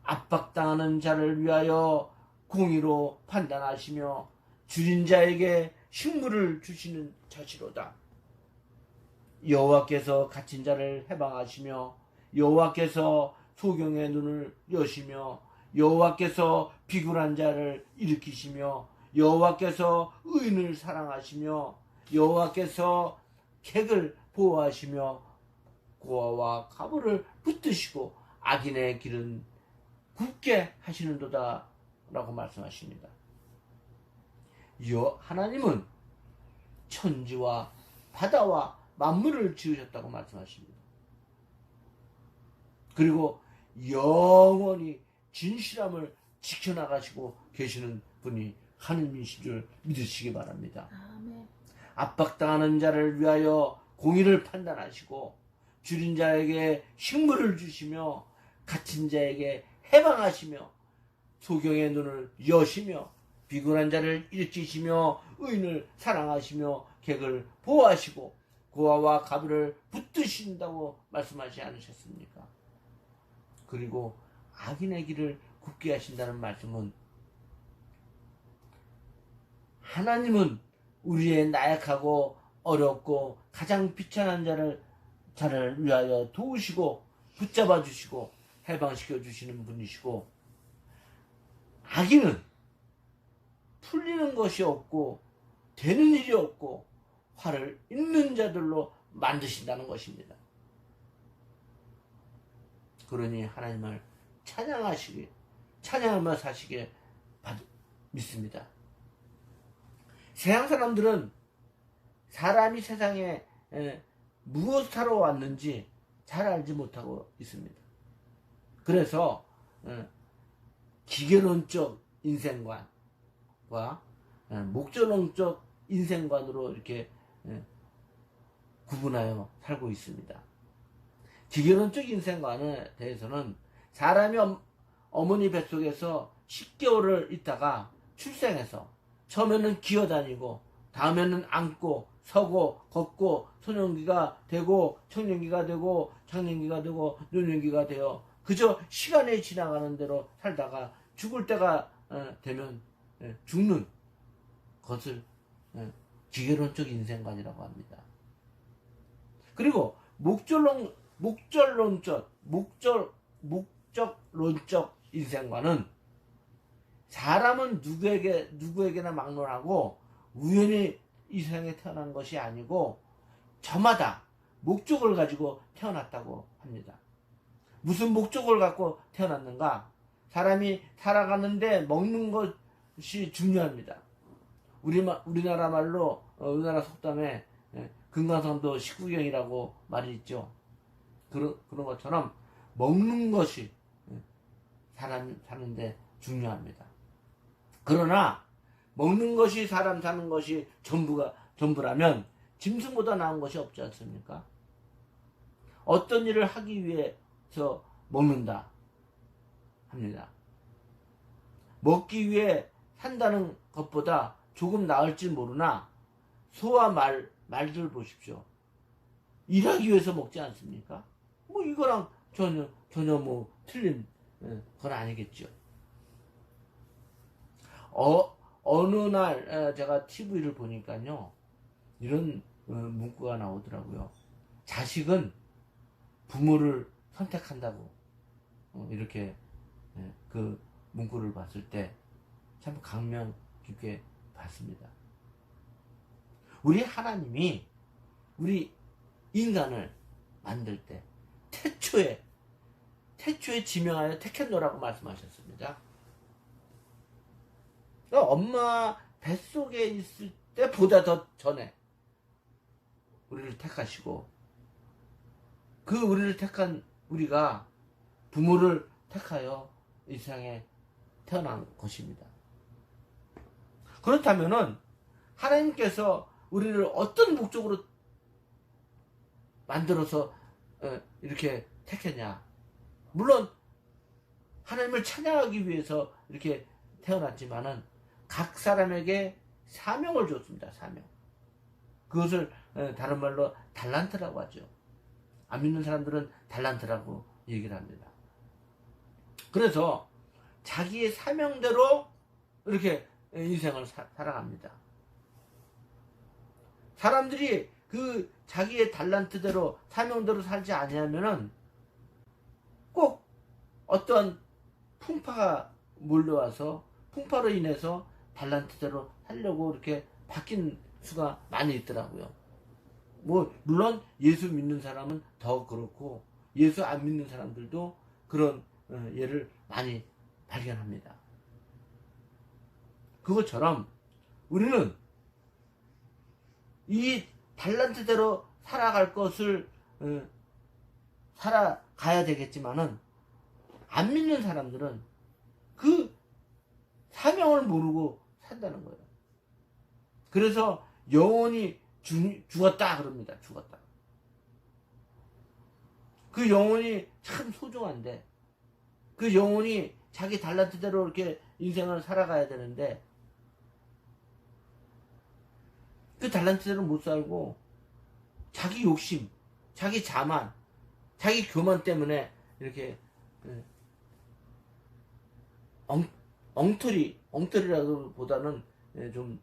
압박당하는 자를 위하여 공의로 판단하시며 줄인 자에게 식물을 주시는 자시로다. 여호와께서 갇힌 자를 해방하시며 여호와께서 소경의 눈을 여시며 여호와께서 비굴한 자를 일으키시며 여호와께서 의인을 사랑하시며 여호와께서 객을 보호하시며 고아와 과부를 붙드시고 악인의 길은 굳게 하시는도다 라고 말씀하십니다. 하나님은 천지와 바다와 만물을 지으셨다고 말씀하십니다. 그리고 영원히 진실함을 지켜나가시고 계시는 분이 하느님이신 줄 믿으시기 바랍니다. 아멘. 압박당하는 자를 위하여 공의를 판단하시고 줄인 자에게 식물을 주시며 갇힌 자에게 해방하시며 소경의 눈을 여시며 비굴한 자를 일으키시며 의인을 사랑하시며 객을 보호하시고 고아와 과부를 붙드신다고 말씀하지 않으셨습니까? 그리고 악인의 길을 굳게 하신다는 말씀은 하나님은 우리의 나약하고 어렵고 가장 비천한 자를 위하여 도우시고 붙잡아 주시고 해방시켜 주시는 분이시고, 악인은 풀리는 것이 없고 되는 일이 없고 화를 잇는 자들로 만드신다는 것입니다. 그러니 하나님을 찬양하며 사시게 믿습니다. 세상 사람들은 사람이 세상에 무엇을 하러 왔는지 잘 알지 못하고 있습니다. 그래서 기계론적 인생관과 목적론적 인생관으로 이렇게 구분하여 살고 있습니다. 기계론적 인생관에 대해서는 사람이 어머니 뱃속에서 10개월을 있다가 출생해서 처음에는 기어다니고 다음에는 앉고 서고 걷고 소년기가 되고 청년기가 되고 장년기가 되고 노년기가 되어 그저 시간이 지나가는 대로 살다가 죽을 때가 되면 죽는 것을 기계론적 인생관이라고 합니다. 그리고 목적론적 인생관은 사람은 누구에게나 막론하고 우연히 이 세상에 태어난 것이 아니고 저마다 목적을 가지고 태어났다고 합니다. 무슨 목적을 갖고 태어났는가? 사람이 살아가는데 먹는 것이 중요합니다. 우리나라 말로 우리나라 속담에 금강산도 식구경이라고 말이 있죠. 그런 것처럼 먹는 것이 사람 사는데 중요합니다. 그러나 먹는 것이 사람 사는 것이 전부라면 짐승보다 나은 것이 없지 않습니까? 어떤 일을 하기 위해서 먹는다 합니다. 먹기 위해 산다는 것보다 조금 나을지 모르나 소와 말들 보십시오. 일하기 위해서 먹지 않습니까? 뭐 이거랑 전혀 뭐 틀린 건 아니겠죠. 어느 날 제가 TV를 보니까요, 이런 문구가 나오더라고요. 자식은 부모를 선택한다고. 이렇게 그 문구를 봤을 때 참 감명 깊게 봤습니다. 우리 하나님이 우리 인간을 만들 때 태초에 지명하여 택했노라고 말씀하셨습니다. 엄마 뱃속에 있을 때보다 더 전에 우리를 택하시고, 그 우리를 택한 우리가 부모를 택하여 이 세상에 태어난 것입니다. 그렇다면은 하나님께서 우리를 어떤 목적으로 만들어서 이렇게 택했냐? 물론 하나님을 찬양하기 위해서 이렇게 태어났지만은 각 사람에게 사명을 줬습니다. 사명. 그것을 다른 말로 달란트라고 하죠. 안 믿는 사람들은 달란트라고 얘기를 합니다. 그래서 자기의 사명대로 이렇게 인생을 살아갑니다. 사람들이 그 자기의 달란트대로 사명대로 살지 아니하면은 꼭 어떤 풍파가 몰려와서 풍파로 인해서 달란트대로 살려고 이렇게 바뀐 수가 많이 있더라고요. 뭐 물론 예수 믿는 사람은 더 그렇고 예수 안 믿는 사람들도 그런 예를 많이 발견합니다. 그것처럼 우리는 이 달란트대로 살아갈 것을 살아가야 되겠지만은 안 믿는 사람들은 그 사명을 모르고 산다는 거예요. 그래서 영혼이 죽었다 그럽니다. 죽었다. 그 영혼이 참 소중한데, 그 영혼이 자기 달란트대로 이렇게 인생을 살아가야 되는데 그 달란트대로 못 살고 자기 욕심, 자기 자만, 자기 교만 때문에 이렇게 엉터리라기보다는 좀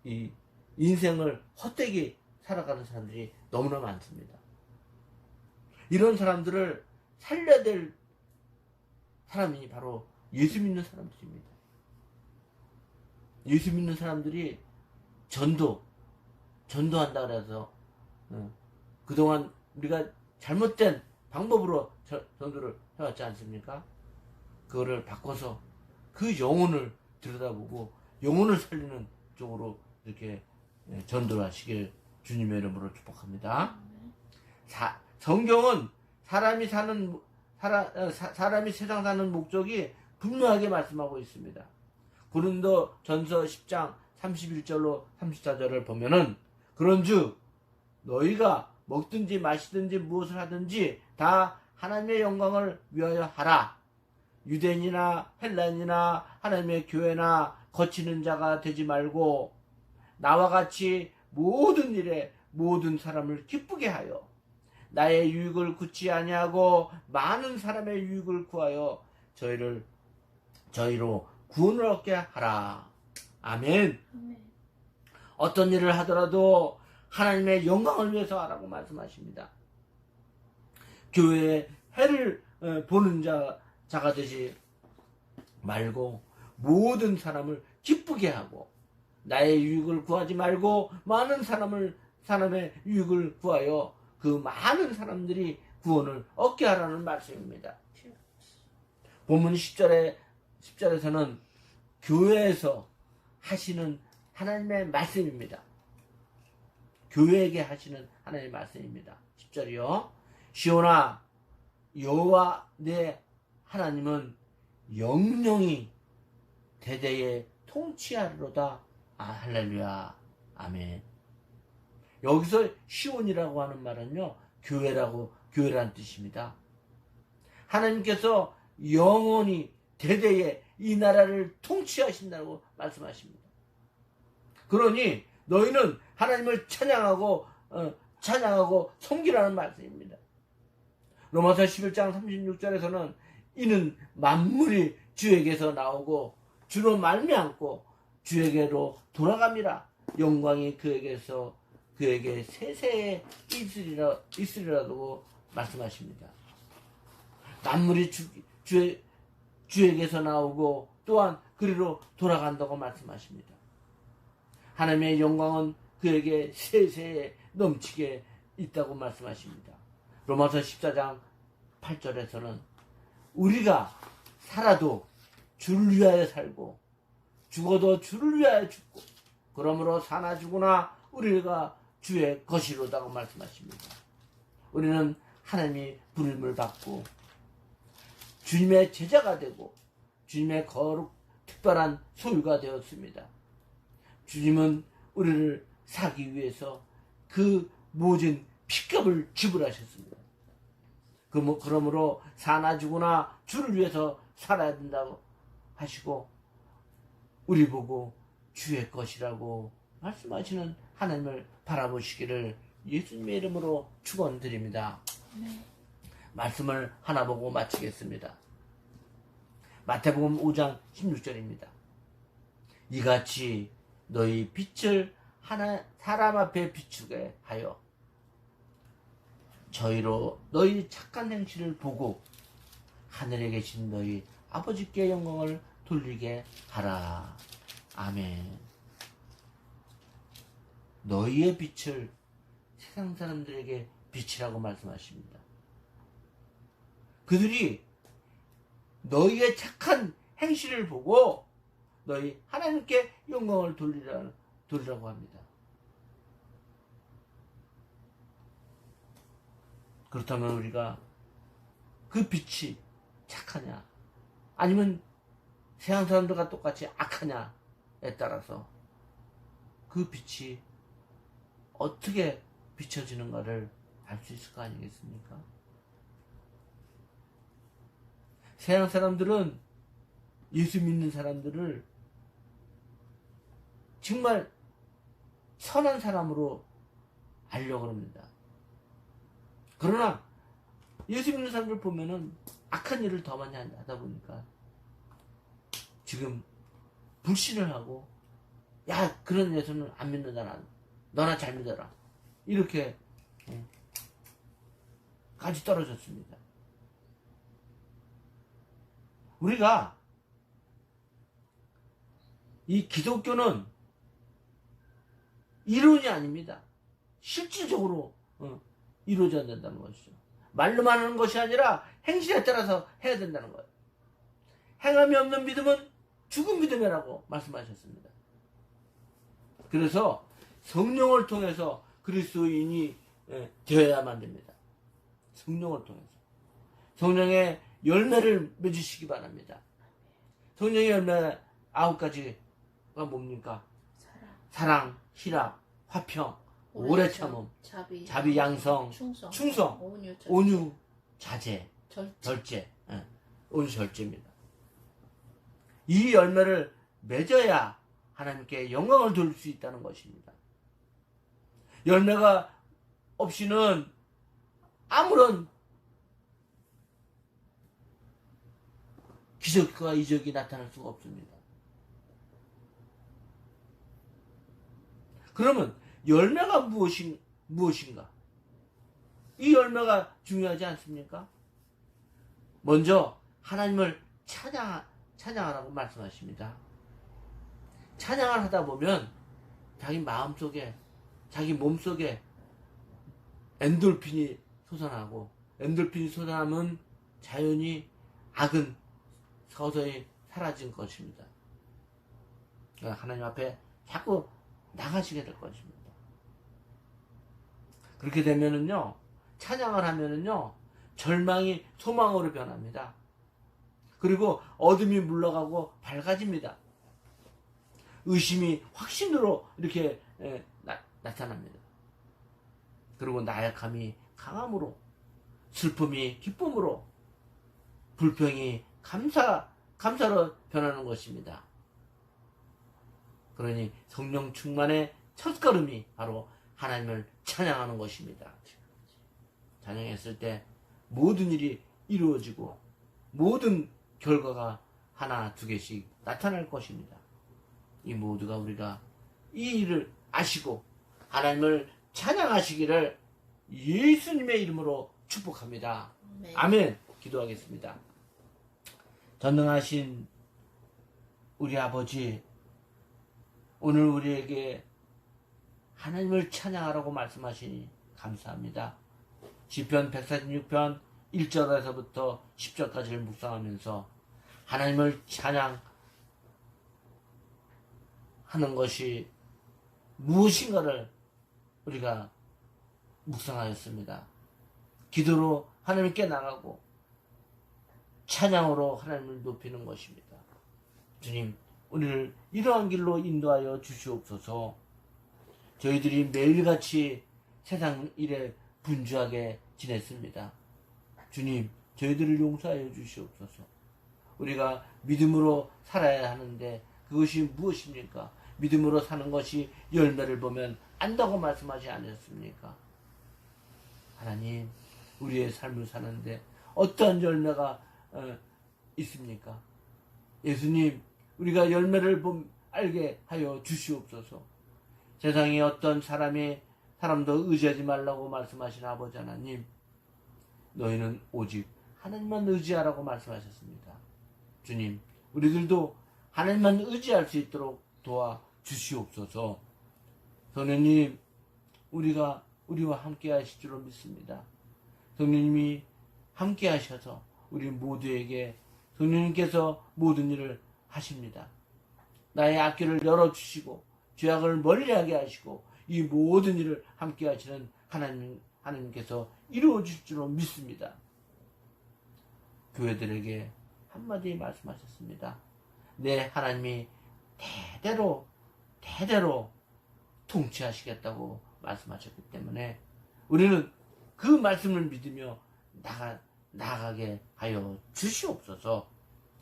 이 인생을 헛되게 살아가는 사람들이 너무나 많습니다. 이런 사람들을 살려야 될 사람이 바로 예수 믿는 사람들입니다. 예수 믿는 사람들이 전도한다 그래서 그동안 우리가 잘못된 방법으로 전도를 해왔지 않습니까? 그거를 바꿔서 그 영혼을 들여다보고 영혼을 살리는 쪽으로 이렇게 전도를 하시길 주님의 이름으로 축복합니다. 성경은 사람이 세상 사는 목적이 분명하게 말씀하고 있습니다. 고린도 전서 10장 31절로 34절을 보면은, 그런즉 너희가 먹든지 마시든지 무엇을 하든지 다 하나님의 영광을 위하여 하라. 유대인이나 헬라인이나 하나님의 교회나 거치는 자가 되지 말고 나와 같이 모든 일에 모든 사람을 기쁘게 하여 나의 유익을 구치 아니하고 많은 사람의 유익을 구하여 저희로 구원을 얻게 하라. 아멘. 어떤 일을 하더라도 하나님의 영광을 위해서 하라고 말씀하십니다. 교회에 해를 보는 자가 되지 말고 모든 사람을 기쁘게 하고 나의 유익을 구하지 말고 많은 사람의 유익을 구하여 그 많은 사람들이 구원을 얻게 하라는 말씀입니다. 본문 10절에서는 교회에서 하시는 하나님의 말씀입니다. 교회에게 하시는 하나님의 말씀입니다. 10절이요. 시온아, 여호와 내 하나님은 영영이 대대에 통치하리로다. 할렐루야. 아멘. 여기서 시온이라고 하는 말은요, 교회라는 뜻입니다. 하나님께서 영원히 대대에 이 나라를 통치하신다고 말씀하십니다. 그러니 너희는 하나님을 찬양하고 섬기라는 말씀입니다. 로마서 11장 36절에서는 이는 만물이 주에게서 나오고 주로 말미암고 주에게로 돌아갑니다. 영광이 그에게 세세에 있으리라고 말씀하십니다. 만물이 주에게서 나오고 또한 그리로 돌아간다고 말씀하십니다. 하나님의 영광은 그에게 세세에 넘치게 있다고 말씀하십니다. 로마서 14장 8절에서는 우리가 살아도 주를 위하여 살고 죽어도 주를 위하여 죽고 그러므로 사나 죽으나 우리가 주의 것이로다고 말씀하십니다. 우리는 하나님이 부름을 받고 주님의 제자가 되고 주님의 거룩 특별한 소유가 되었습니다. 주님은 우리를 사기 위해서 그 모진 핏값을 지불하셨습니다. 그러므로 사나 죽으나 주를 위해서 살아야 된다고 하시고 우리 보고 주의 것이라고 말씀하시는 하나님을 바라보시기를 예수님의 이름으로 축원드립니다. 말씀을 하나 보고 마치겠습니다. 마태복음 5장 16절입니다. 이같이 너희 빛을 사람 앞에 비추게 하여 저희로 너희 착한 행실을 보고 하늘에 계신 너희 아버지께 영광을 돌리게 하라. 아멘. 너희의 빛을 세상 사람들에게 비치라고 말씀하십니다. 그들이 너희의 착한 행실을 보고 너희 하나님께 영광을 돌리라고 합니다. 그렇다면 우리가 그 빛이 착하냐 아니면 세상 사람들과 똑같이 악하냐에 따라서 그 빛이 어떻게 비춰지는가를 알 수 있을 거 아니겠습니까? 세상 사람들은 예수 믿는 사람들을 정말 선한 사람으로 알려고 합니다. 그러나 예수 믿는 사람들 보면은 악한 일을 더 많이 하다 보니까 지금 불신을 하고 야 그런 예수는 안 믿는다 난 너나 잘 믿어라 이렇게 까지 떨어졌습니다. 우리가 이 기독교는 이론이 아닙니다. 실질적으로 이루어져야 된다는 것이죠. 말로만 하는 것이 아니라 행실에 따라서 해야 된다는 거예요. 행함이 없는 믿음은 죽은 믿음이라고 말씀하셨습니다. 그래서 성령을 통해서 그리스도인이 되어야만 됩니다. 성령을 통해서. 성령의 열매를 맺으시기 바랍니다. 성령의 열매 9가지가 뭡니까? 사랑, 희락, 화평, 오래 참음, 자비, 양성, 충성, 온유, 자제, 절제. 온유 절제입니다. 이 열매를 맺어야 하나님께 영광을 돌릴 수 있다는 것입니다. 열매가 없이는 아무런 기적과 이적이 나타날 수가 없습니다. 그러면 열매가 무엇인가? 이 열매가 중요하지 않습니까? 먼저 하나님을 찬양하라고 말씀하십니다. 찬양을 하다 보면 자기 마음속에 자기 몸속에 엔돌핀이 솟아나고 엔돌핀이 솟아나면 자연히 악은 서서히 사라진 것입니다. 하나님 앞에 자꾸 나가시게 될 것입니다. 그렇게 되면은요, 찬양을 하면은요, 절망이 소망으로 변합니다. 그리고 어둠이 물러가고 밝아집니다. 의심이 확신으로 이렇게 나타납니다. 그리고 나약함이 강함으로, 슬픔이 기쁨으로, 불평이 감사로 변하는 것입니다. 그러니 성령 충만의 첫걸음이 바로 하나님을 찬양하는 것입니다. 찬양했을 때 모든 일이 이루어지고 모든 결과가 하나 두 개씩 나타날 것입니다. 이 모두가 우리가 이 일을 아시고 하나님을 찬양하시기를 예수님의 이름으로 축복합니다. 네. 아멘. 기도하겠습니다. 전능하신 우리 아버지, 오늘 우리에게 하나님을 찬양하라고 말씀하시니 감사합니다. 시편 146편 1절에서부터 10절까지를 묵상하면서 하나님을 찬양하는 것이 무엇인가를 우리가 묵상하였습니다. 기도로 하나님께 나가고 찬양으로 하나님을 높이는 것입니다. 주님, 우리를 이러한 길로 인도하여 주시옵소서. 저희들이 매일같이 세상 일에 분주하게 지냈습니다. 주님, 저희들을 용서하여 주시옵소서. 우리가 믿음으로 살아야 하는데 그것이 무엇입니까? 믿음으로 사는 것이 열매를 보면 안다고 말씀하지 않으셨습니까? 하나님, 우리의 삶을 사는데 어떠한 열매가 있습니까? 예수님, 우리가 열매를 알게 하여 주시옵소서. 세상에 어떤 사람도 의지하지 말라고 말씀하신 아버지 하나님, 너희는 오직 하나님만 의지하라고 말씀하셨습니다. 주님, 우리들도 하나님만 의지할 수 있도록 도와 주시옵소서. 성령님, 우리와 함께 하실 줄로 믿습니다. 성령님이 함께 하셔서 우리 모두에게 성령님께서 모든 일을 하십니다. 나의 앞길을 열어주시고 죄악을 멀리하게 하시고 이 모든 일을 함께 하시는 하나님께서 이루어 주실 줄로 믿습니다. 교회들에게 한마디 말씀하셨습니다. 내 하나님이 대대로 통치하시겠다고 말씀하셨기 때문에 우리는 그 말씀을 믿으며 나아가게 하여 주시옵소서.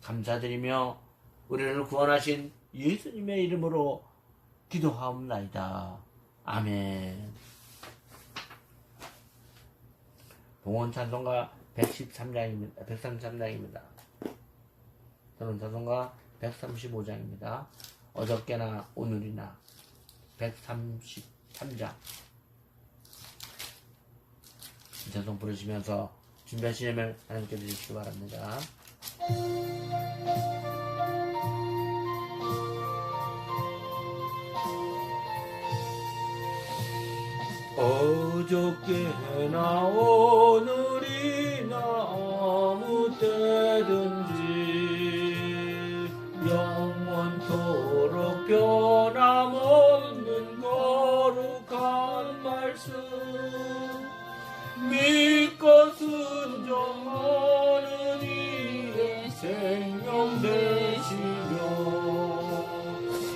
감사드리며 우리를 구원하신 예수님의 이름으로 기도하옵나이다. 아멘. 봉헌 찬송가 133장입니다. 저는 찬송가 135장입니다. 어저께나 오늘이나 133장. 이 찬송 부르시면서 준비하시려면 하나님께 드리시기 바랍니다. 어저께나 오늘이나 아무 때든지 영원토록 변함없는 거룩한 말씀 믿고 순종하는 이의 생명 되시며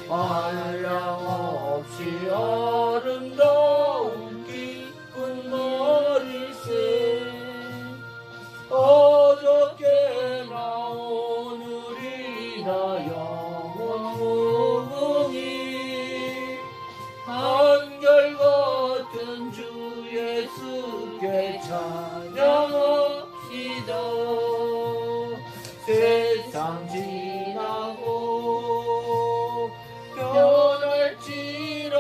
한량 없이 아름다운 기쁜 머리새 어저께나 오늘이나 영원 무궁히 한결같은 주 예수께 찬양합시다. 세상 지나고 변할지라도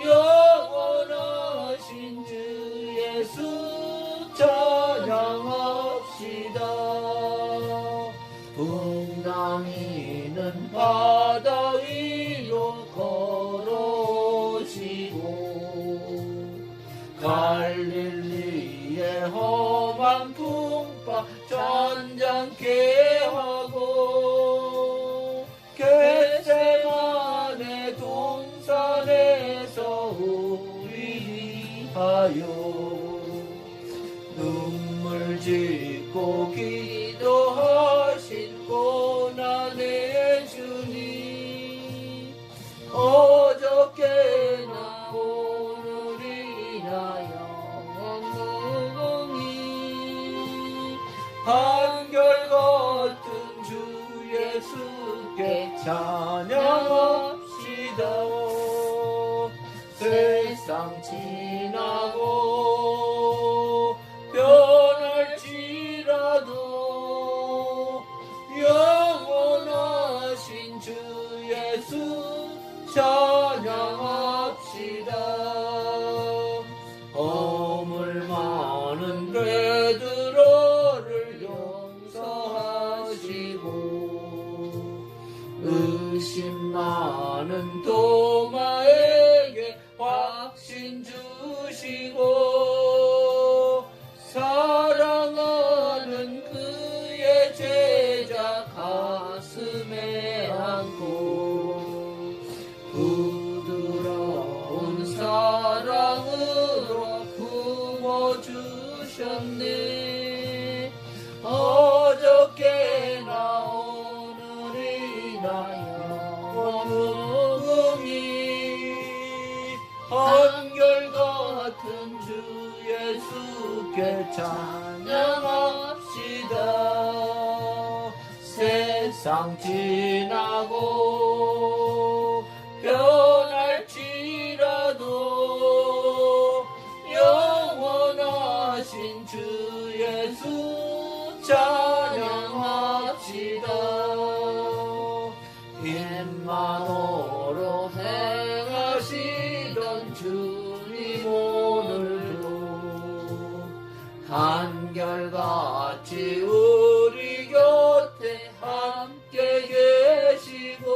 영원하신 주 예수 찬양합시다. 풍랑이는 바다 위로 걸어오시고 갈릴리의 험한 풍파 잔잔케 하고 겟세마네 동산에서 우리 위하여 눈물 짓고 기도하신 고난의 주님 어저께나 오늘 세상 지나고 변할지라도 영원하신 주 예수 찬양합시다. 허물 많은 베드로를 용서하시고 의심 많은 도마에게 확신 주시고 사랑하는 그의 제자 가슴에 안고 부드러운 사랑으로 품어주셨네. 어저께나 오늘이나 영원히 한결같은 주 예수께 찬양합시다. 세상 지나고 변할지라도 영원하신 주 예수 찬양합시다. 빈만으로 행하시던 주님 오늘도 한결같이 우리 곁에 함께 계시고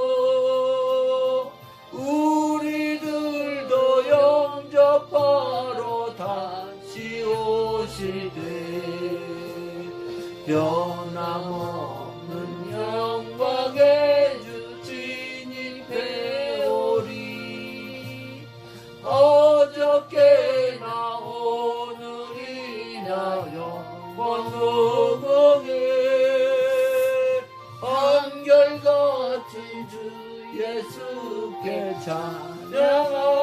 우리들도 영접하러 다시 오시되 변함없는 영광의 주 진입해오리. 어저께나 오늘이나 영원무궁해 한결같은 주 예수께 찬양합시다.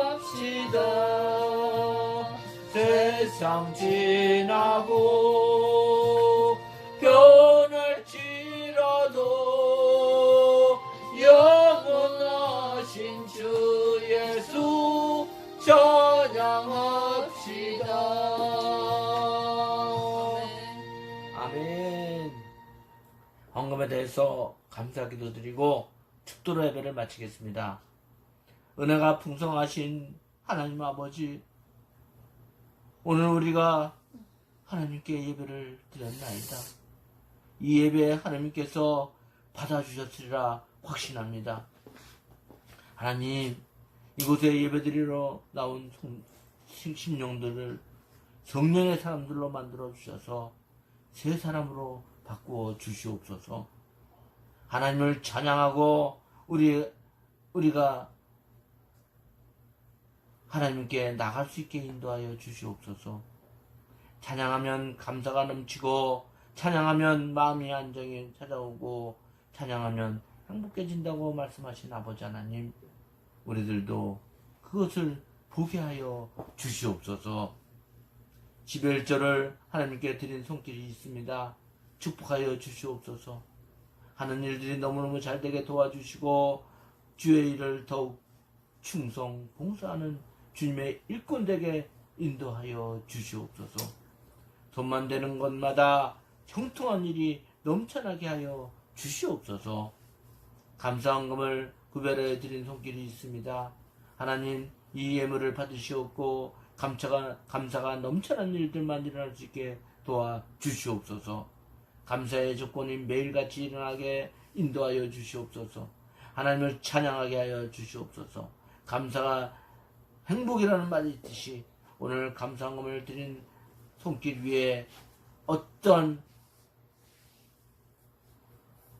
세상 지나고 변할지라도 영원하신 주 예수 찬양합시다. 아멘. 헌금에 대해서 감사 기도드리고 축도로 예배를 마치겠습니다. 은혜가 풍성하신 하나님 아버지, 오늘 우리가 하나님께 예배를 드렸나이다. 이 예배 하나님께서 받아주셨으리라 확신합니다. 하나님, 이곳에 예배드리러 나온 심령들을 성령의 사람들로 만들어 주셔서 새 사람으로 바꾸어 주시옵소서. 하나님을 찬양하고 우리가 하나님께 나갈 수 있게 인도하여 주시옵소서. 찬양하면 감사가 넘치고 찬양하면 마음의 안정이 찾아오고 찬양하면 행복해진다고 말씀하신 아버지 하나님, 우리들도 그것을 보게 하여 주시옵소서. 지별절을 하나님께 드린 손길이 있습니다. 축복하여 주시옵소서. 하는 일들이 너무너무 잘되게 도와주시고 주의 일을 더욱 충성 봉사하는 주님의 일꾼되게 인도하여 주시옵소서. 돈만 되는 것마다 형통한 일이 넘쳐나게 하여 주시옵소서. 감사헌금을 구별해 드린 손길이 있습니다. 하나님, 이 예물을 받으시옵고 감사가 넘쳐난 일들만 일어날 수 있게 도와 주시옵소서. 감사의 조건이 매일같이 일어나게 인도하여 주시옵소서. 하나님을 찬양하게 하여 주시옵소서. 감사가 행복이라는 말이 있듯이 오늘 감사헌금을 드린 손길 위에 어떤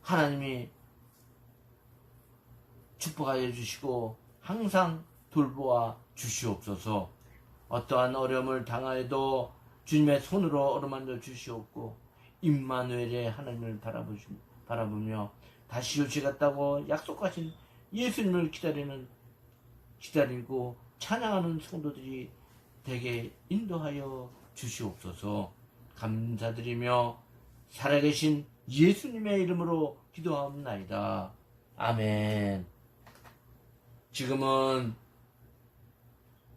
하나님이 축복하여 주시고 항상 돌보아 주시옵소서. 어떠한 어려움을 당하여도 주님의 손으로 어루만져 주시옵고 임마누엘의 하나님을 바라보며 다시 오시겠다고 약속하신 예수님을 기다리고 찬양하는 성도들이 되게 인도하여 주시옵소서. 감사드리며 살아계신 예수님의 이름으로 기도하옵나이다. 아멘. 지금은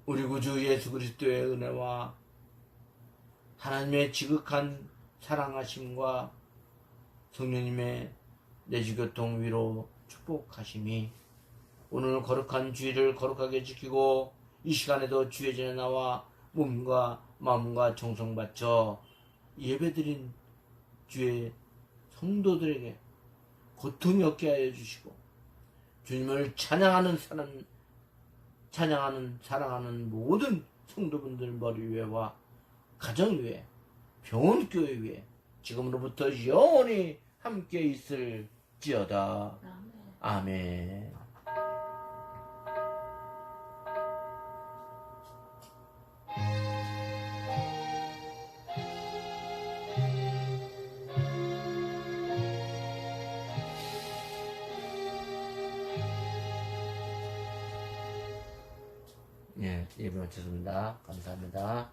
우리 구주 예수 그리스도의 은혜와 하나님의 지극한 사랑하심과 성령님의 내주교통 위로 축복하심이 오늘 거룩한 주일을 거룩하게 지키고 이 시간에도 주의 전에 나와 몸과 마음과 정성 바쳐 예배드린 주의 성도들에게 고통이 없게 하여 주시고 주님을 찬양하는 사랑하는 모든 성도분들 머리 위에와 가정 위에 병원교회 위에 지금으로부터 영원히 함께 있을지어다. 아멘. 예, 예배 마쳤습니다. 감사합니다.